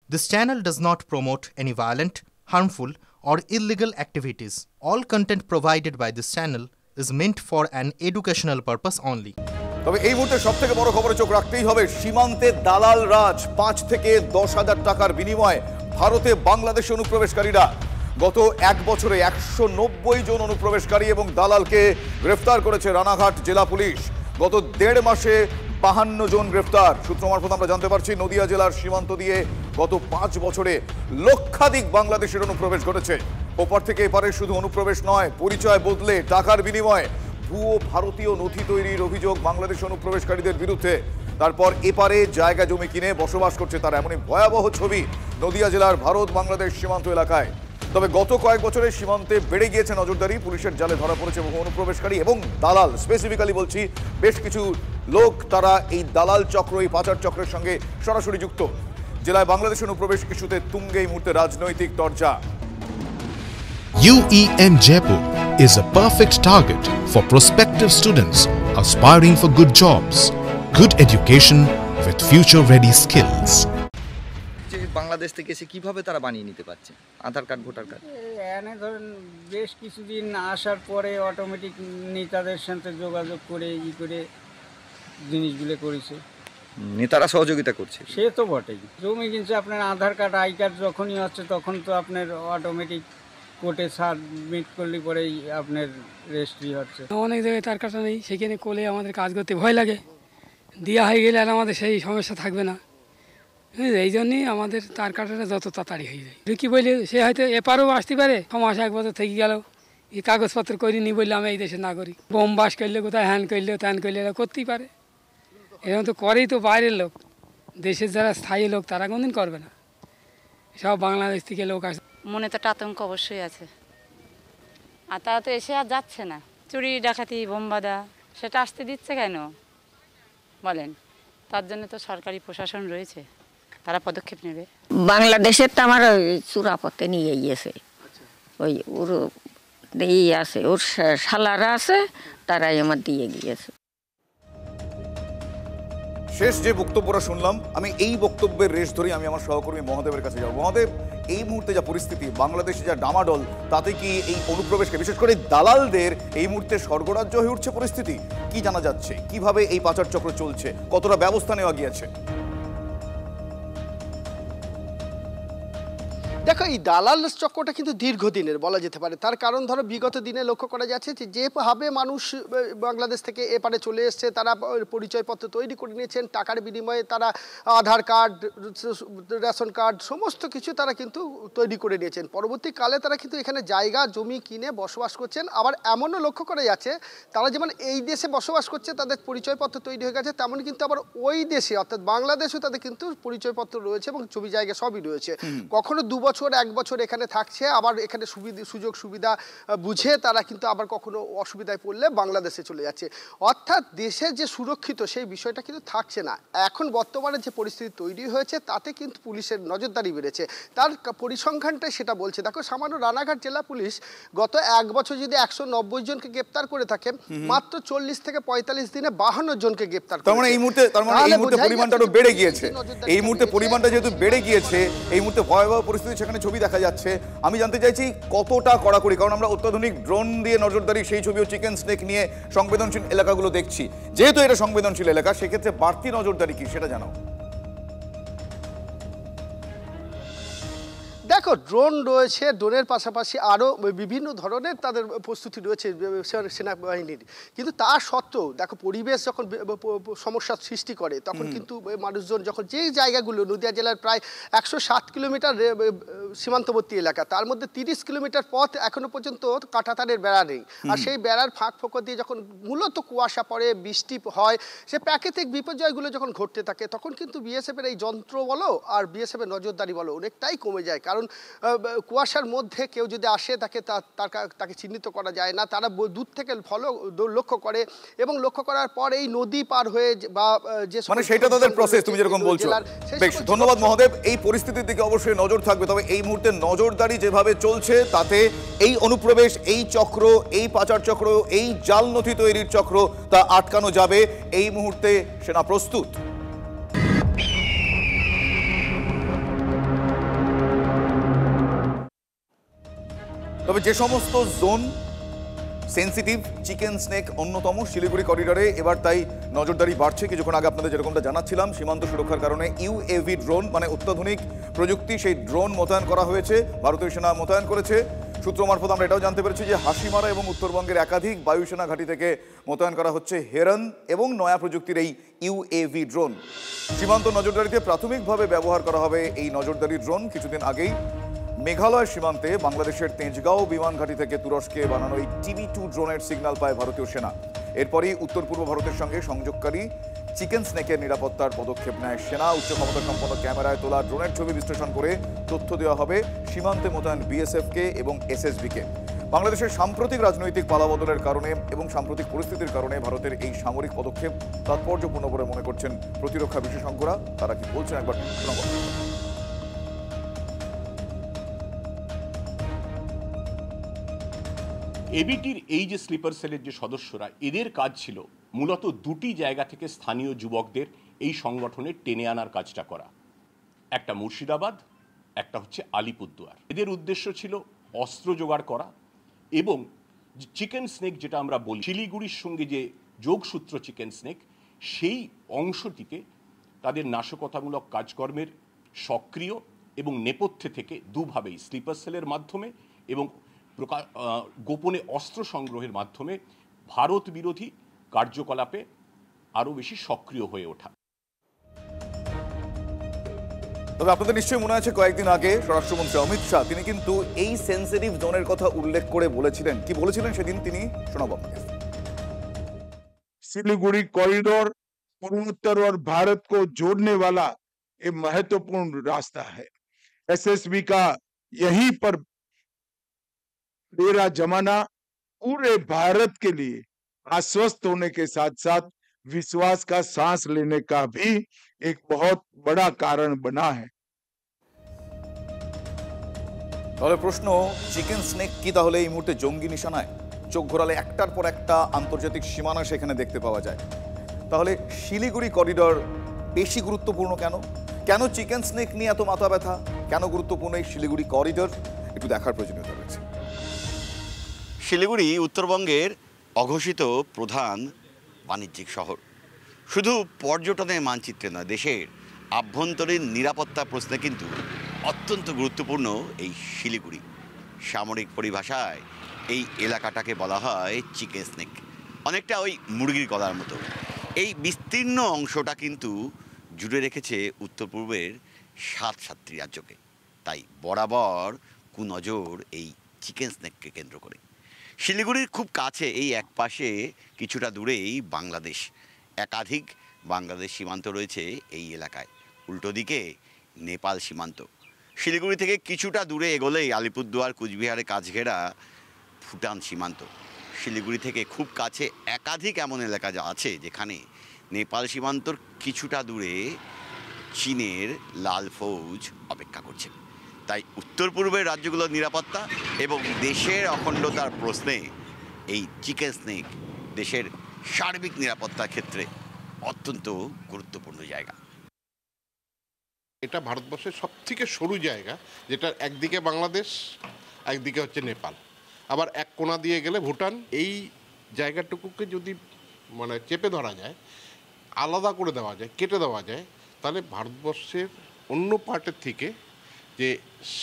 This channel does not promote any violent, harmful, or illegal activities. All content provided by this channel is meant for an educational purpose only. তবে এই মুহূর্তে সবথেকে বড় খবরে চোখ রাখতেই হবে সীমান্তে দালাল রাজ ৫ থেকে ১০,০০০ টাকার বিনিময়ে ভারতে বাংলাদেশে অনুপ্রবেশকারীরা গত এক বছরে ১৯০ জন অনুপ্রবেশকারী এবং দালালকে গ্রেফতার করেছে রানাঘাট জেলা পুলিশ। গত ১.৫ মাসে ৫২ জন গ্রেফতার। সূত্র মারফত আমরা জানতে পারছি নদিয়া জেলার সীমান্ত দিয়ে গত ৫ বছরে লক্ষাধিক বাংলাদেশের অনুপ্রবেশ ঘটেছে। ওপার থেকে এপারে শুধু অনুপ্রবেশ নয়, পরিচয় বদলে টাকার বিনিময়ে ভুয়ো ভারতীয় নথি তৈরির অভিযোগ বাংলাদেশ অনুপ্রবেশকারীদের বিরুদ্ধে। তারপর এপারে জায়গা জমি কিনে বসবাস করছে তারা। এমনই ভয়াবহ ছবি নদিয়া জেলার ভারত বাংলাদেশ সীমান্ত এলাকায়। তবে গত কয়েক বছরে সীমান্তে বেড়ে গিয়েছে নজরদারি, পুলিশের জালে ধরা পড়েছে বহু অনুপ্রবেশকারী এবং দালাল। স্পেসিফিক্যালি বলছি, বেশ কিছু লোক তারা এই দালাল চক্র, এই পাচার চক্রের সঙ্গে সরাসরি যুক্ত। জেলায় বাংলাদেশ অনুপ্রবেশ ইস্যুতে তুঙ্গে এই মুহূর্তে রাজনৈতিক চর্চা। UEM Jaipur is a perfect target for prospective students aspiring for good jobs, good education with future-ready skills. Bangladesh থেকে এসে কিভাবে তারা বানিয়ে নিতে পারছে আধার কার্ড, ভোটার কার্ড? এনে ধরেন বেশ কিছুদিন আসার পরে অটোমেটিক নেতাদের সাথে যোগাযোগ করে করে জিনিসগুলো করেছে। নেতারা সহযোগিতা করছে, সে তো বটেই। জমি কিনছে আপনার আধার কার্ড, আই কার্ড যখনই হচ্ছে তখন তো আপনার অটোমেটিক কোর্টে সাবমিট করলে পরেই আপনার রেজিস্ট্রি হচ্ছে। অনেক জায়গায় তার কাটা নেই, সেখানে কোলে আমাদের কাজ করতে ভয় লাগে। দেওয়া হয়ে গেলে আর আমাদের সেই সমস্যা থাকবে না। এই জন্যই আমাদের তার কাটাটা যত তাড়াতাড়ি হয়ে যায়। কি বলি, সে হয়তো এপারেও আসতে পারে, 6 মাস 1 বছর থেকে গেল, এই কাগজপত্র করিনি বললে আমি এই দেশের নাগরিক। বোম বাস করলে, কোথায় হ্যান করলে ত্যান করলে এরা করতেই পারে। এরকম তো করেই তো বাইরের লোক। দেশের যারা স্থায়ী লোক তারা কোনদিন করবে না। সব বাংলাদেশ থেকে লোক আসে। মনে তো একটা আতঙ্ক অবশ্যই আছে। আর তারা তো এসে আর যাচ্ছে না। চুরি ডাকাতি বোমবাদা সেটা আসতে দিচ্ছে কেন বলেন? তার জন্য তো সরকারি প্রশাসন রয়েছে, তারা পদক্ষেপ নেবে। বাংলাদেশের তো আমার চূড়াপথে নিয়ে গিয়েছে, ওই ওর আছে, ওর শালারা আছে, তারাই আমার দিয়ে গিয়েছে। শেষ যে বক্তব্যটা শুনলাম, আমি এই বক্তব্যের রেশ ধরেই আমি আমার সহকর্মী মহাদেবের কাছে যাব। মহাদেব, এই মুহূর্তে যা পরিস্থিতি, বাংলাদেশে যা ডামাডোল, তাতে কি এই অনুপ্রবেশকে, বিশেষ করে দালালদের এই মুহূর্তে স্বর্গরাজ্য হয়ে উঠছে পরিস্থিতি? কি জানা যাচ্ছে, কিভাবে এই পাচার চক্র চলছে, কতটা ব্যবস্থা নেওয়া গিয়েছে? দেখো, এই দালাল চক্রটা কিন্তু দীর্ঘদিনের বলা যেতে পারে। তার কারণ ধরো বিগত দিনে লক্ষ্য করা যাচ্ছে যেভাবে মানুষ বাংলাদেশ থেকে এপারে চলে এসছে, তারা পরিচয়পত্র তৈরি করে নিয়েছেন, টাকার বিনিময়ে তারা আধার কার্ড, রেশন কার্ড সমস্ত কিছু তারা কিন্তু তৈরি করে নিয়েছেন। পরবর্তীকালে তারা কিন্তু এখানে জায়গা জমি কিনে বসবাস করছেন। আবার এমনও লক্ষ্য করা যাচ্ছে তারা যেমন এই দেশে বসবাস করছে, তাদের পরিচয়পত্র তৈরি হয়ে গেছে, তেমন কিন্তু আবার ওই দেশে অর্থাৎ বাংলাদেশেও তাদের কিন্তু পরিচয়পত্র রয়েছে এবং জমি জায়গা সবই রয়েছে। কখনো 2 বছর 1 বছর এখানে থাকছে, আবার এখানে সুযোগ সুবিধা বুঝে তারা কিন্তু আবার কখনো অসুবিধায় পড়লে বাংলাদেশে চলে যাচ্ছে। অর্থাৎ দেশে যে সুরক্ষিত সেই বিষয়টা কিন্তু থাকছে না। এখন বর্তমানে যে পরিস্থিতি তৈরি হয়েছে তাতে কিন্তু পুলিশের নজরদারি বেড়েছে। তার পরিসংখ্যানটাই সেটা বলছে। দেখো, সামান্য রানাঘাট জেলা পুলিশ গত 1 বছর যদি 190 জনকে গ্রেপ্তার করে থাকে, মাত্র 40 থেকে 45 দিনে 52 জনকে গ্রেপ্তার করে। তার মানে এই মুহূর্তে পরিমাণটা আরো বেড়ে গিয়েছে। এই মুহূর্তে পরিমাণটা যেহেতু বেড়ে গিয়েছে, এই মুহূর্তে ভয়াবহ পরিস্থিতি সেখানে ছবি দেখা যাচ্ছে। আমি জানতে চাইছি কতটা কড়াকড়ি, কারণ আমরা অত্যাধুনিক ড্রোন দিয়ে নজরদারি, সেই ছবিও চিকেন স্নেক নিয়ে সংবেদনশীল এলাকাগুলো দেখছি। যেহেতু এটা সংবেদনশীল এলাকা, সেক্ষেত্রে বাড়তি নজরদারি কি সেটা জানাও। দেখো, ড্রোন রয়েছে, ড্রোনের পাশাপাশি আরও বিভিন্ন ধরনের তাদের প্রস্তুতি রয়েছে সেনাবাহিনীর। কিন্তু তা সত্ত্বেও দেখো, পরিবেশ যখন সমস্যার সৃষ্টি করে তখন কিন্তু মানুষজন যখন যেই জায়গাগুলো, নদিয়া জেলার প্রায় 107 কিলোমিটার সীমান্তবর্তী এলাকা, তার মধ্যে 30 কিলোমিটার পথ এখনো পর্যন্ত কাঁটাতারের বেড়া নেই। আর সেই বেড়ার ফাঁক ফোকর দিয়ে যখন মূলত কুয়াশা পড়ে, বৃষ্টি হয়, সে প্রাকৃতিক বিপর্যয়গুলো যখন ঘটতে থাকে, তখন কিন্তু বিএসএফের এই যন্ত্র বলো আর বিএসএফের নজরদারি বলো অনেকটাই কমে যায়। কারণ কুয়াশার মধ্যে কেউ যদি আসে তাকে চিহ্নিত করা যায় না। তারা দূর থেকে লক্ষ্য করে এবং লক্ষ্য করার পর এই নদী পার হয়ে বা যে মানে সেটা তাদের প্রসেস, তুমি যেরকম বলছো। বেশ, ধন্যবাদ মহাদেব। এই পরিস্থিতির দিকে অবশ্যই নজর থাকবে। তবে এই মুহূর্তে নজরদারি যেভাবে চলছে তাতে এই অনুপ্রবেশ, এই চক্র, এই পাচার চক্র, এই জাল নথি তৈরির চক্র তা আটকানো যাবে। এই মুহূর্তে সেনা প্রস্তুত। তবে যে সমস্ত জোন সেন্সিটিভ, চিকেন স্নেক অন্যতম। শিলিগুড়ি করিডোরে এবার তাই নজরদারি বাড়ছে। কিছুক্ষণ আগে আপনাদের যেরকমটা জানাচ্ছিলাম, সীমান্ত সুরক্ষার কারণে UAV ড্রোন, মানে অত্যাধুনিক প্রযুক্তি, সেই ড্রোন মোতায়েন করা হয়েছে, ভারতীয় সেনা মোতায়েন করেছে। সূত্র মারফত আমরা এটাও জানতে পেরেছি যে হাসিমারা এবং উত্তরবঙ্গের একাধিক বায়ুসেনা ঘাঁটি থেকে মোতায়েন করা হচ্ছে হেরন এবং নয়া প্রযুক্তির এই UAV ড্রোন। সীমান্ত নজরদারিতে প্রাথমিকভাবে ব্যবহার করা হবে এই নজরদারি ড্রোন। কিছুদিন আগেই মেঘালয় সীমান্তে বাংলাদেশের তেজগাঁও বিমান ঘাঁটি থেকে তুরস্কে বানানো এই TB2 ড্রোনের সিগন্যাল পায় ভারতীয় সেনা। এরপরই উত্তর পূর্ব ভারতের সঙ্গে সংযোগকারী চিকেন স্নেকের নিরাপত্তার পদক্ষেপ নেয় সেনা। উচ্চ ক্ষমতা সম্পন্ন ক্যামেরায় তোলা ড্রোনের ছবি বিশ্লেষণ করে তথ্য দেওয়া হবে সীমান্তে মোতায়েন BSF-কে এবং SSB-কে। বাংলাদেশের সাম্প্রতিক রাজনৈতিক পালাবদলের কারণে এবং সাম্প্রতিক পরিস্থিতির কারণে ভারতের এই সামরিক পদক্ষেপ তাৎপর্যপূর্ণ বলে মনে করছেন প্রতিরক্ষা বিশেষজ্ঞরা। তারা কি বলছেন একবার শোনাবো। এবিটির এই যে স্লিপার সেলের যে সদস্যরা, এদের কাজ ছিল মূলত দুটি জায়গা থেকে স্থানীয় যুবকদের এই সংগঠনে টেনে আনার কাজটা করা। একটা মুর্শিদাবাদ, একটা হচ্ছে আলিপুরদুয়ার। এদের উদ্দেশ্য ছিল অস্ত্র জোগাড় করা এবং চিকেন স্নেক, যেটা আমরা বলি শিলিগুড়ির সঙ্গে যে যোগসূত্র চিকেন স্নেক, সেই অংশটিতে তাদের নাশকতামূলক কাজকর্মের সক্রিয় এবং নেপথ্যে থেকে দুভাবেই, স্লিপার সেলের মাধ্যমে এবং গোপনে অস্ত্র সংগ্রহের মাধ্যমে ভারত বিরোধী কার্যকলাপে আরো বেশি সক্রিয় হয়ে ওঠা। তবে আপনাদের নিশ্চয়ই মনে আছে কয়েকদিন আগে স্বরাষ্ট্রমন্ত্রী অমিত শাহ তিনি কিন্তু এই সেন্সিটিভ জোনের কথা উল্লেখ করে বলেছিলেন। কি বলেছিলেন সেদিন তিনি শোনাবো আপনাকে। सिलीगुड़ी कॉरिडोर पूर्वोत्तर और भारत को जोड़ने वाला एक महत्वपूर्ण रास्ता है। SSB का यहीं पर डेरा जमाना पूरे भारत के लिए आश्वस्त होने के साथ साथ विश्वास का सांस लेने का भी एक बहुत बड़ा कारण बना है। তাহলে প্রশ্ন, চিকেন স্নেক কি তাহলে এই মুহূর্তে জঙ্গি নিশানায়? চোখ ঘোরালে একটার পর একটা আন্তর্জাতিক সীমানা সেখানে দেখতে পাওয়া যায়। তাহলে শিলিগুড়ি করিডোর বেশি গুরুত্বপূর্ণ কেন? কেন চিকেন স্নেক নিয়ে এত মাথা ব্যথা? কেন গুরুত্বপূর্ণ এই শিলিগুড়ি করিডোর? একটু দেখার প্রয়োজনীয়তা রয়েছে। শিলিগুড়ি উত্তরবঙ্গের অঘোষিত প্রধান বাণিজ্যিক শহর। শুধু পর্যটনের মানচিত্রে নয়, দেশের আভ্যন্তরীণ নিরাপত্তা প্রশ্নে কিন্তু অত্যন্ত গুরুত্বপূর্ণ এই শিলিগুড়ি। সামরিক পরিভাষায় এই এলাকাটাকে বলা হয় চিকেন স্নেক, অনেকটা ওই মুরগির গলার মতো। এই বিস্তীর্ণ অংশটা কিন্তু জুড়ে রেখেছে উত্তর পূর্বের 7 রাজ্যকে। তাই বরাবর কুনজর এই চিকেন স্নেককে কেন্দ্র করে। শিলিগুড়ির খুব কাছে এই এক পাশে কিছুটা দূরেই বাংলাদেশ, একাধিক বাংলাদেশ সীমান্ত রয়েছে এই এলাকায়। উল্টো দিকে নেপাল সীমান্ত। শিলিগুড়ি থেকে কিছুটা দূরে এগোলেই আলিপুরদুয়ার, কুচবিহারে কাছঘেরা ভুটান সীমান্ত। শিলিগুড়ি থেকে খুব কাছে একাধিক এমন এলাকা যা আছে যেখানে নেপাল সীমান্তর কিছুটা দূরে চীনের লাল ফৌজ অপেক্ষা করছে। তাই উত্তর পূর্বের রাজ্যগুলোর নিরাপত্তা এবং দেশের অখণ্ডতার প্রশ্নে এই চিকেন স্নেক দেশের সার্বিক নিরাপত্তার ক্ষেত্রে অত্যন্ত গুরুত্বপূর্ণ জায়গা। এটা ভারতবর্ষের সবথেকে সরু জায়গা, যেটা একদিকে বাংলাদেশ, একদিকে হচ্ছে নেপাল, আবার এক কোণা দিয়ে গেলে ভুটান। এই জায়গাটুকুকে যদি মানে চেপে ধরা যায়, আলাদা করে দেওয়া যায়, কেটে দেওয়া যায়, তাহলে ভারতবর্ষের অন্য পার্টের থেকে যে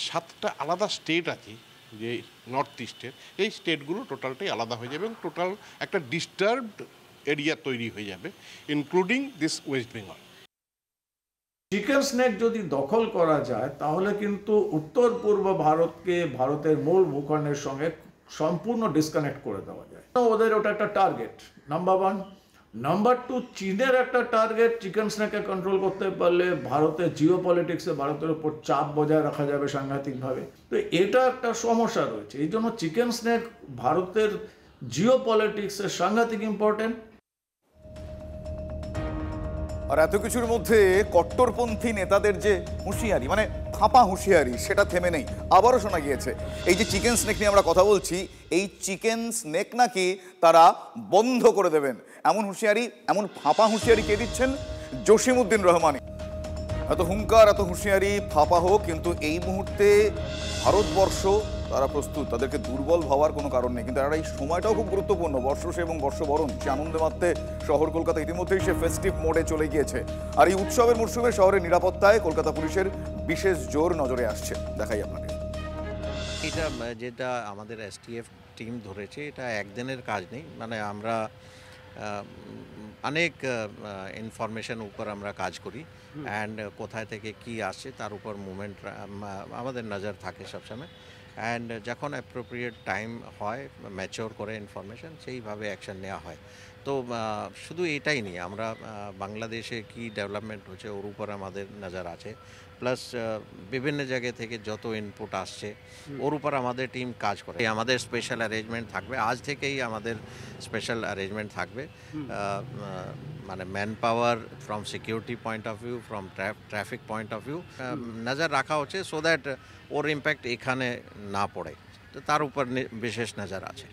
7টা আলাদা স্টেট আছে যে নর্থ ইস্টের, এই স্টেটগুলো টোটালটাই আলাদা হয়ে যাবে এবং টোটাল একটা ডিস্টার্বড এরিয়া তৈরি হয়ে যাবে, including this West Bengal. Chicken snake যদি দখল করা যায় তাহলে কিন্তু উত্তর পূর্ব ভারতকে ভারতের মূল ভূখণ্ডের সঙ্গে সম্পূর্ণ ডিসকানেক্ট করে দেওয়া যায়। ওদের ওটা একটা টার্গেট নাম্বার 1। নাম্বার 2, চীনের একটা টার্গেট। চিকেন স্নেককে কন্ট্রোল করতে পারলে ভারতের জিও পলিটিক্সে ভারতের উপর চাপ বজায় রাখা যাবে সাংঘাতিকভাবে। তো এটা একটা সমস্যা রয়েছে। এই জন্য চিকেন স্নেক ভারতের জিও পলিটিক্সের সাংঘাতিক ইম্পর্টেন্ট। আর এত কিছুর মধ্যে কট্টরপন্থী নেতাদের যে হুঁশিয়ারি, মানে ফাঁপা হুঁশিয়ারি, সেটা থেমে নেই। আবারও শোনা গিয়েছে এই যে চিকেন স্নেক নিয়ে আমরা কথা বলছি, এই চিকেন স্নেক নাকি তারা বন্ধ করে দেবেন, এমন হুঁশিয়ারি, এমন ফাঁপা হুঁশিয়ারি কে দিচ্ছেন? জসিমউদ্দিন রহমানি। এত হুঙ্কার, এত হুঁশিয়ারি, ফাঁপা হোক, কিন্তু এই মুহূর্তে ভারতবর্ষ, তারা প্রস্তুত, তাদেরকে দুর্বল ভাবার কোনো কারণ নেই। কিন্তু আর এই সময়টাও খুব গুরুত্বপূর্ণ, বর্ষসে এবং বর্ষবরণ। সে আনন্দে মাত্রে শহর কলকাতা ইতিমধ্যেই সে ফেস্টিভ মোডে চলে গিয়েছে। আর এই উৎসবের মরশুমে শহরের নিরাপত্তায় কলকাতা পুলিশের বিশেষ জোর নজরে আসছে। দেখাই আপনাকে। এটা যেটা আমাদের এসটিএফ টিম ধরেছে, এটা একদিনের কাজ নেই। মানে আমরা অনেক ইনফরমেশন উপর আমরা কাজ করি, অ্যান্ড কোথায় থেকে কি আসছে তার উপর মুভমেন্ট আমাদের নজর থাকে সবসময়। অ্যান্ড যখন অ্যাপ্রোপ্রিয়েট টাইম হয়, ম্যাচিওর করে ইনফরমেশন, সেইভাবে অ্যাকশন নেওয়া হয়। তো শুধু এটাই নেই, আমরা বাংলাদেশে কি ডেভেলপমেন্ট হচ্ছে ওর উপর আমাদের নজর আছে, প্লাস বিভিন্ন জায়গা থেকে যত ইনপুট আসছে ওর উপর আমাদের টিম কাজ করে। আমাদের স্পেশাল অ্যারেঞ্জমেন্ট থাকবে, আজ থেকেই আমাদের স্পেশাল অ্যারেঞ্জমেন্ট থাকবে। মানে man power from security point of view, from traffic point of view নজর রাখা হচ্ছে, সো দ্যাট ওর ইম্প্যাক্ট এখানে না পড়ে। তো তার উপর বিশেষ নজর আছে।